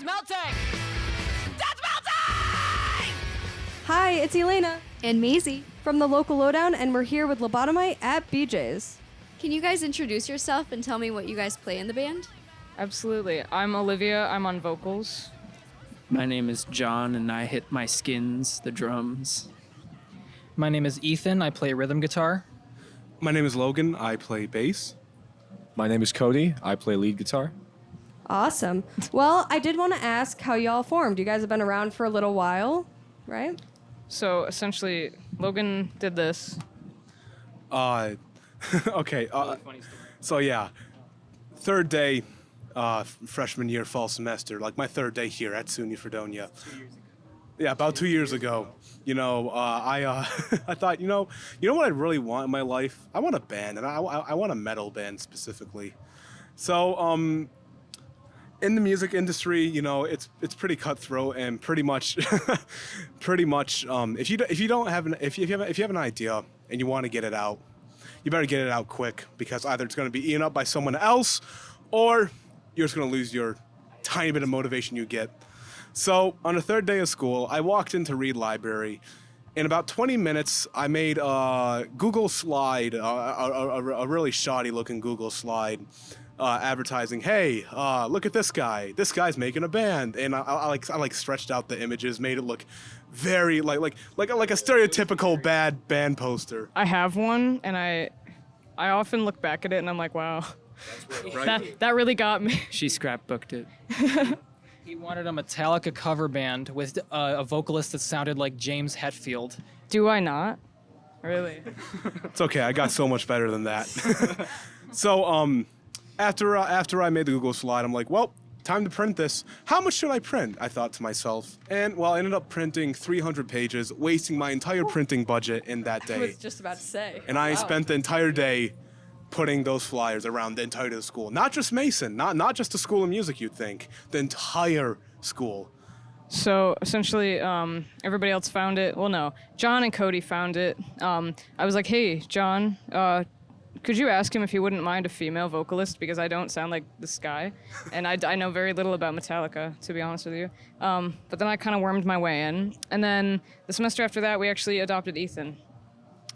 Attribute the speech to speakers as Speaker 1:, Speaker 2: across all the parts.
Speaker 1: melting! Dad's melting!
Speaker 2: Hi, it's Elena
Speaker 3: And Maisie.
Speaker 2: from the local lowdown, and we're here with Lobotomite at BJ's.
Speaker 3: Can you guys introduce yourself and tell me what you guys play in the band?
Speaker 4: Absolutely. I'm Olivia. I'm on vocals.
Speaker 5: My name is John, and I hit my skins, the drums.
Speaker 6: My name is Ethan. I play rhythm guitar.
Speaker 7: My name is Logan. I play bass.
Speaker 8: My name is Cody. I play lead guitar.
Speaker 2: Awesome. Well, I did want to ask how y'all formed. You guys have been around for a little while, right?
Speaker 4: So essentially, Logan did this.
Speaker 7: Okay. So yeah, third day, freshman year, fall semester. Like my third day here at SUNY Fredonia. Yeah, about 2 years ago. You know, I thought, you know what I really want in my life? I want a band, and I want a metal band specifically. So, in the music industry, you know, it's pretty cutthroat and pretty much, if you have an idea and you want to get it out, you better get it out quick, because either it's going to be eaten up by someone else, or you're just going to lose your tiny bit of motivation you get. So on the third day of school, I walked into Reed Library. In about 20 minutes, I made a Google slide, a really shoddy looking Google slide, advertising, hey, look at this guy. This guy's making a band. And I stretched out the images, made it look very like a stereotypical bad band poster.
Speaker 4: I have one, and I often look back at it, and I'm like, wow, that really got me.
Speaker 5: She scrapbooked it.
Speaker 6: He wanted a Metallica cover band with a vocalist that sounded like James Hetfield.
Speaker 4: Do I not? Really?
Speaker 7: It's okay. I got so much better than that. So after I made the Google slide, I'm like, well, time to print this. How much should I print? I thought to myself. And well, I ended up printing 300 pages, wasting my entire printing budget in that day.
Speaker 2: I was just about to say.
Speaker 7: And I spent the entire day putting those flyers around the entirety of the school. Not just Mason, not just the School of Music, you'd think. The entire school.
Speaker 4: So essentially, everybody else found it. Well, no, John and Cody found it. I was like, hey, John, could you ask him if he wouldn't mind a female vocalist, because I don't sound like this guy, and I know very little about Metallica, to be honest with you. But then I kind of wormed my way in, and then the semester after that, we actually adopted Ethan.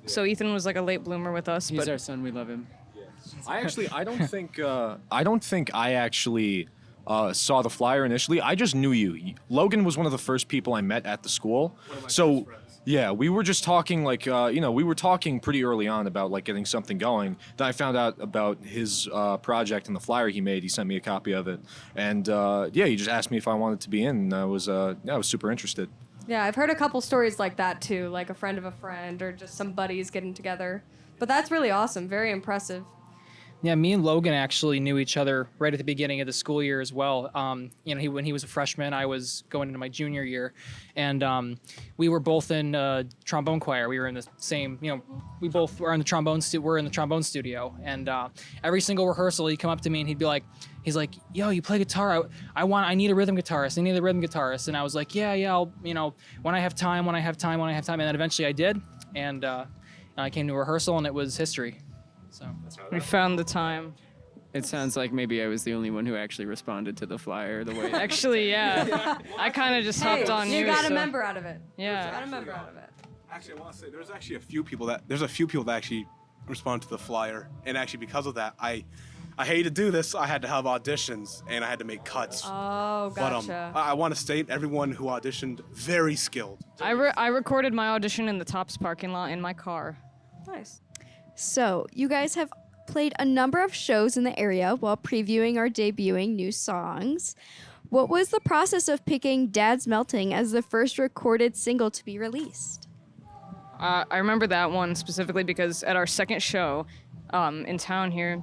Speaker 4: So Ethan was like a late bloomer with us.
Speaker 5: He's
Speaker 4: but
Speaker 5: our son. We love him.
Speaker 8: I don't think I actually saw the flyer initially. I just knew you. Logan was one of the first people I met at the school. So yeah, we were just talking we were talking pretty early on about like getting something going. Then I found out about his project and the flyer he made. He sent me a copy of it, and he just asked me if I wanted to be in. And I was super interested.
Speaker 2: Yeah, I've heard a couple stories like that too, like a friend of a friend or just some buddies getting together. But that's really awesome, very impressive.
Speaker 6: Yeah, me and Logan actually knew each other right at the beginning of the school year as well. When he was a freshman, I was going into my junior year, and we were both in trombone choir. We were in the same, we both were in the trombone. We're in the trombone studio, and every single rehearsal, he'd come up to me and he'd be like, "Yo, you play guitar? I need a rhythm guitarist. I need a rhythm guitarist." And I was like, "Yeah, I'll, when I have time." And then eventually I did, and I came to rehearsal, and it was history. So
Speaker 4: we found the time.
Speaker 5: It sounds like maybe I was the only one who actually responded to the flyer the way.
Speaker 4: Actually, yeah. I kind of just hopped on you.
Speaker 2: You got a
Speaker 4: so.
Speaker 2: member out of it.
Speaker 4: Yeah.
Speaker 2: You got a member out of it.
Speaker 7: Actually, I want to say there's actually a few people that actually respond to the flyer, and actually because of that, I hate to do this. I had to have auditions and I had to make cuts.
Speaker 2: Oh, gotcha.
Speaker 7: But I want to state everyone who auditioned very skilled.
Speaker 4: I recorded my audition in the Tops parking lot in my car.
Speaker 2: Nice.
Speaker 3: So, you guys have played a number of shows in the area while previewing or debuting new songs. What was the process of picking Dad's Melting as the first recorded single to be released?
Speaker 4: I remember that one specifically because at our second show in town here,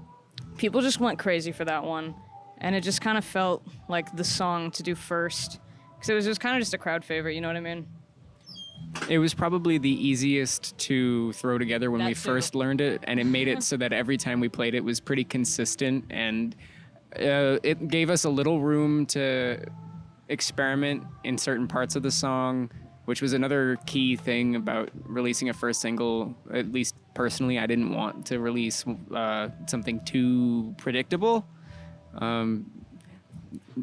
Speaker 4: people just went crazy for that one. And it just kind of felt like the song to do first. Because it was just kind of just a crowd favorite, you know what I mean?
Speaker 5: It was probably the easiest to throw together when
Speaker 4: That
Speaker 5: we
Speaker 4: too.
Speaker 5: first learned it, and it made it so that every time we played it was pretty consistent, and it gave us a little room to experiment in certain parts of the song, which was another key thing about releasing a first single. At least personally, I didn't want to release something too predictable.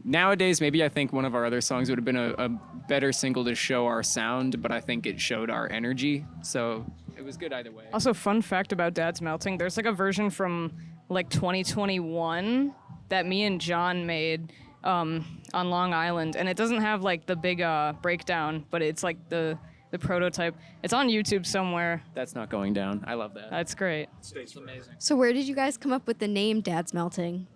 Speaker 5: nowadays, maybe I think one of our other songs would have been a better single to show our sound, but I think it showed our energy. So it was good either way.
Speaker 4: Also, fun fact about Dad's Melting, there's like a version from like 2021 that me and John made on Long Island, and it doesn't have like the big breakdown, but it's like the prototype. It's on YouTube somewhere.
Speaker 5: That's not going down. I love that.
Speaker 4: That's great.
Speaker 6: It's amazing.
Speaker 3: So where did you guys come up with the name Dad's Melting?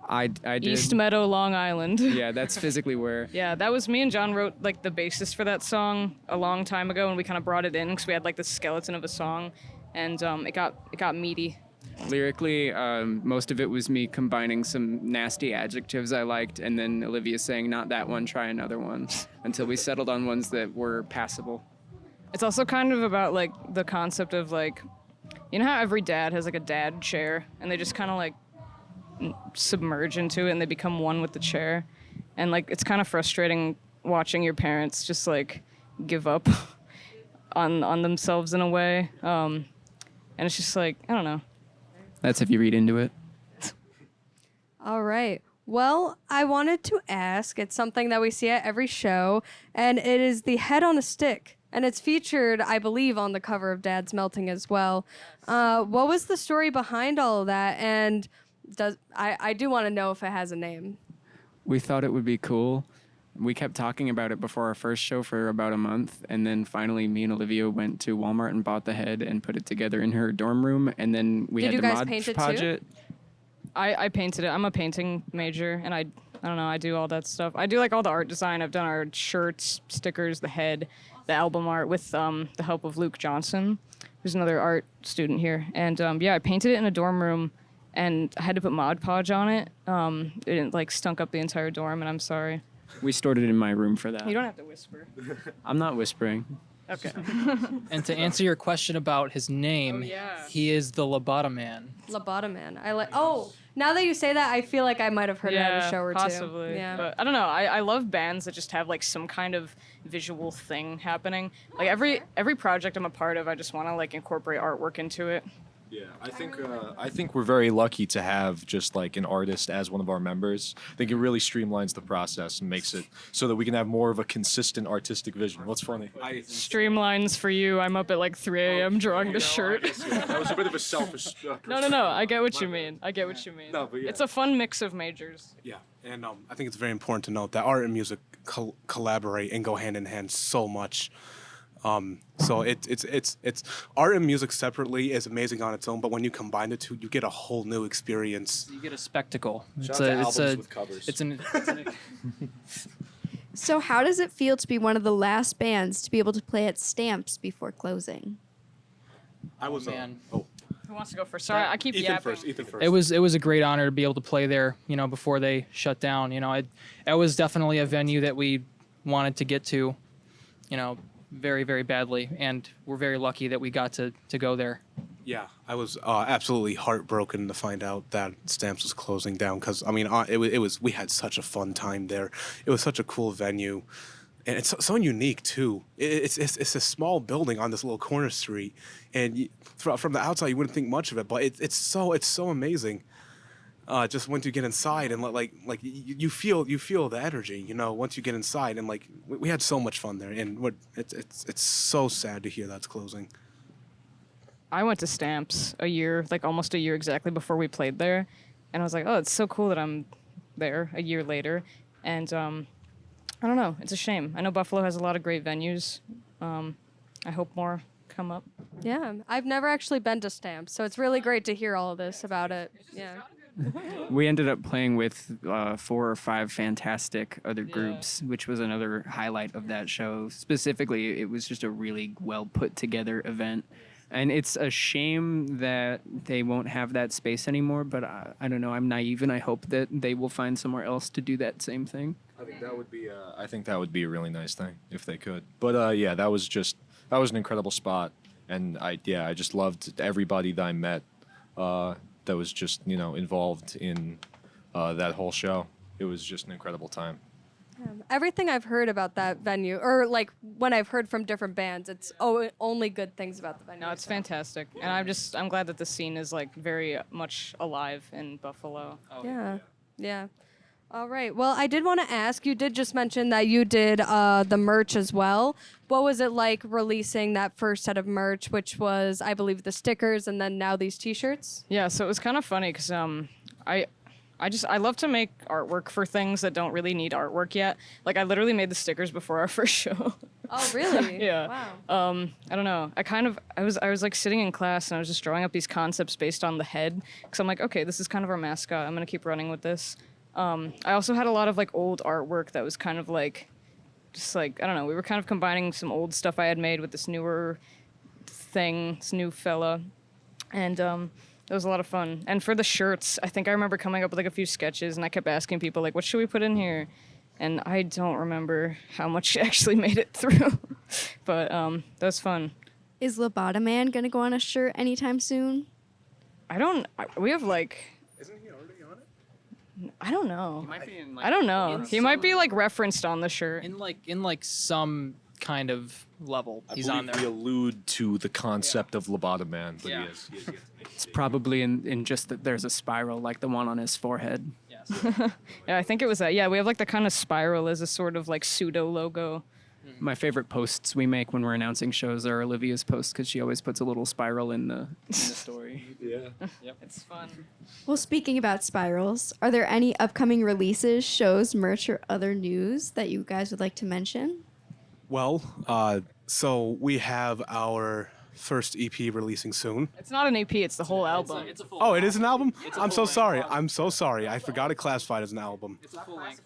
Speaker 5: I did.
Speaker 4: East Meadow, Long Island.
Speaker 5: Yeah, that's physically where.
Speaker 4: Yeah, that was me and John wrote like the basis for that song a long time ago, and we kind of brought it in because we had like the skeleton of a song, and it got meaty.
Speaker 5: Lyrically, most of it was me combining some nasty adjectives I liked, and then Olivia saying, "Not that one, try another one," until we settled on ones that were passable.
Speaker 4: It's also kind of about like the concept of like, you know how every dad has like a dad chair, and they just kind of like submerge into it and they become one with the chair, and like it's kind of frustrating watching your parents just like give up on themselves in a way, and it's just like, I don't know.
Speaker 5: That's if you read into it.
Speaker 2: All right. Well, I wanted to ask, it's something that we see at every show, and it is the head on a stick. And it's featured, I believe, on the cover of Dad's Melting as well. What was the story behind all of that? And I do want to know if it has a name.
Speaker 5: We thought it would be cool. We kept talking about it before our first show for about a month, and then finally me and Olivia went to Walmart and bought the head and put it together in her dorm room, and then we
Speaker 2: Did
Speaker 5: had
Speaker 2: you
Speaker 5: to
Speaker 2: guys
Speaker 5: Mod
Speaker 2: paint it
Speaker 5: Podge
Speaker 2: too?
Speaker 5: it.
Speaker 4: I painted it. I'm a painting major, and I don't know, I do all that stuff. I do like all the art design. I've done our shirts, stickers, the head, the album art with the help of Luke Johnson, who's another art student here. And yeah, I painted it in a dorm room, and I had to put Mod Podge on it. It like stunk up the entire dorm, and I'm sorry.
Speaker 5: We stored it in my room for that.
Speaker 4: You don't have to whisper.
Speaker 5: I'm not whispering.
Speaker 4: Okay.
Speaker 6: And to answer your question about his name,
Speaker 4: yeah.
Speaker 6: he is the Lobotoman.
Speaker 2: Lobotoman. I like. Oh, now that you say that, I feel like I might have heard it at a show or
Speaker 4: possibly.
Speaker 2: two. Yeah.
Speaker 4: But I don't know. I love bands that just have like some kind of visual thing happening. Like every project I'm a part of, I just want to like incorporate artwork into it.
Speaker 8: Yeah, I think we're very lucky to have just like an artist as one of our members. I think it really streamlines the process and makes it so that we can have more of a consistent artistic vision. What's funny?
Speaker 4: Streamlines for you. I'm up at like 3 a.m. drawing this shirt.
Speaker 8: That was a bit of a selfish.
Speaker 4: No. I get what you mean.
Speaker 8: No, but yeah.
Speaker 4: It's a fun mix of majors.
Speaker 7: Yeah, and I think it's very important to note that art and music collaborate and go hand in hand so much. So it's art and music separately is amazing on its own, but when you combine the two, you get a whole new experience.
Speaker 6: You get a spectacle.
Speaker 8: With covers.
Speaker 3: So how does it feel to be one of the last bands to be able to play at Stamps before closing?
Speaker 7: I was
Speaker 6: man.
Speaker 4: Who wants to go first? Sorry, I keep yapping.
Speaker 7: Ethan first.
Speaker 6: It was a great honor to be able to play there, before they shut down. It was definitely a venue that we wanted to get to, very, very badly, and we're very lucky that we got to go there.
Speaker 7: Yeah, I was absolutely heartbroken to find out that Stamps was closing down because it was we had such a fun time there. It was such a cool venue, and it's so unique too. It's a small building on this little corner street, and from the outside you wouldn't think much of it, but it's so amazing. Just once you get inside and you feel the energy, once you get inside, and like we had so much fun there, and it's so sad to hear that's closing.
Speaker 4: I went to Stamps almost a year exactly before we played there, and I was like, oh, it's so cool that I'm there a year later, and I don't know, it's a shame. I know Buffalo has a lot of great venues. I hope more come up.
Speaker 2: Yeah. I've never actually been to Stamps, so it's really great to hear all of this about it. Yeah.
Speaker 5: We ended up playing with 4 or 5 fantastic other groups, which was another highlight of that show. Specifically, it was just a really well put together event. And it's a shame that they won't have that space anymore, but I don't know, I'm naive and I hope that they will find somewhere else to do that same thing.
Speaker 8: I think that would be a really nice thing if they could. But yeah, that was an incredible spot, and I just loved everybody that I met. That was just involved in that whole show. It was just an incredible time.
Speaker 2: Everything I've heard about that venue, or like when I've heard from different bands, it's only good things about the venue.
Speaker 4: No, it's fantastic, and I'm glad that the scene is like very much alive in Buffalo.
Speaker 2: Yeah. All right. Well, I did want to ask, you did just mention that you did the merch as well. What was it like releasing that first set of merch, which was, I believe, the stickers and then now these T-shirts?
Speaker 4: Yeah, so it was kind of funny because I love to make artwork for things that don't really need artwork yet. Like I literally made the stickers before our first show.
Speaker 2: Oh, really?
Speaker 4: Yeah.
Speaker 2: Wow.
Speaker 4: I don't know. I was like sitting in class and I was just drawing up these concepts based on the head because I'm like, okay, this is kind of our mascot. I'm gonna keep running with this. I also had a lot of like old artwork that was kind of like, just like I don't know. We were kind of combining some old stuff I had made with this newer thing, this new fella, and it was a lot of fun. And for the shirts, I think I remember coming up with like a few sketches, and I kept asking people like, what should we put in here? And I don't remember how much actually made it through, but that was fun.
Speaker 3: Is Lobotomite gonna go on a shirt anytime soon?
Speaker 4: We have like.
Speaker 7: Isn't he already on it?
Speaker 4: I don't know.
Speaker 5: He might be in, like,
Speaker 4: I don't know. He might be like referenced on the shirt.
Speaker 6: In like some kind of level, he's on there.
Speaker 8: We allude to the concept of Lobotomite, but
Speaker 6: Yeah.
Speaker 8: he is.
Speaker 5: It's probably in just that there's a spiral like the one on his forehead.
Speaker 6: Yes.
Speaker 4: Yeah, I think it was that. Yeah, we have like the kind of spiral as a sort of like pseudo logo.
Speaker 5: My favorite posts we make when we're announcing shows are Olivia's posts because she always puts a little spiral in the story.
Speaker 8: Yeah.
Speaker 4: It's fun.
Speaker 3: Well, speaking about spirals, are there any upcoming releases, shows, merch, or other news that you guys would like to mention?
Speaker 7: Well, so we have our first EP releasing soon.
Speaker 4: It's not an EP. It's the whole album.
Speaker 6: It's a full.
Speaker 7: Oh, it is an album? I'm so sorry. I'm so sorry. I forgot it classified as an album.
Speaker 6: It's a full length.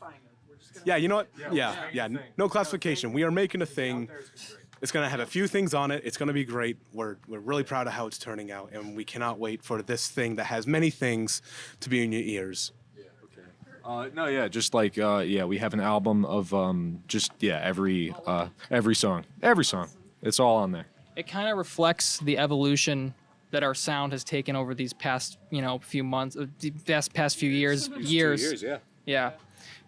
Speaker 7: Yeah, you know what? Yeah. No classification. We are making a thing. It's gonna have a few things on it. It's gonna be great. We're really proud of how it's turning out, and we cannot wait for this thing that has many things to be in your ears.
Speaker 8: Just like we have an album of every song. It's all on there.
Speaker 6: It kind of reflects the evolution that our sound has taken over these past, few months, the past few years. Yeah.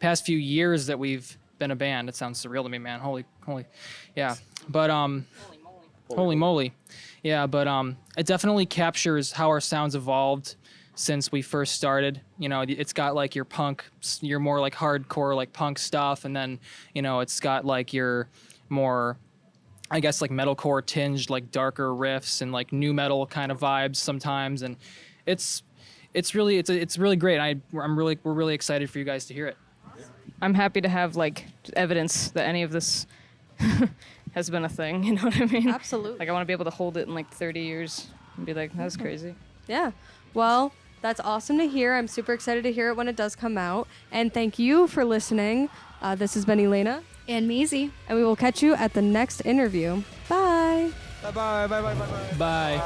Speaker 6: Past few years that we've been a band. It sounds surreal to me, man. Holy, yeah. But holy moly, yeah. But it definitely captures how our sounds evolved since we first started. It's got like your punk, your more like hardcore like punk stuff, and then it's got like your more, I guess, like metalcore tinged like darker riffs and like new metal kind of vibes sometimes, and it's really great. We're really excited for you guys to hear it.
Speaker 4: I'm happy to have like evidence that any of this has been a thing. You know what I mean?
Speaker 2: Absolutely.
Speaker 4: Like I want to be able to hold it in like 30 years and be like, that's crazy.
Speaker 2: Yeah. Well, that's awesome to hear. I'm super excited to hear it when it does come out. And thank you for listening. This has been Elena.
Speaker 3: And Maisie.
Speaker 2: And we will catch you at the next interview. Bye.
Speaker 6: Bye.
Speaker 2: Bye-bye.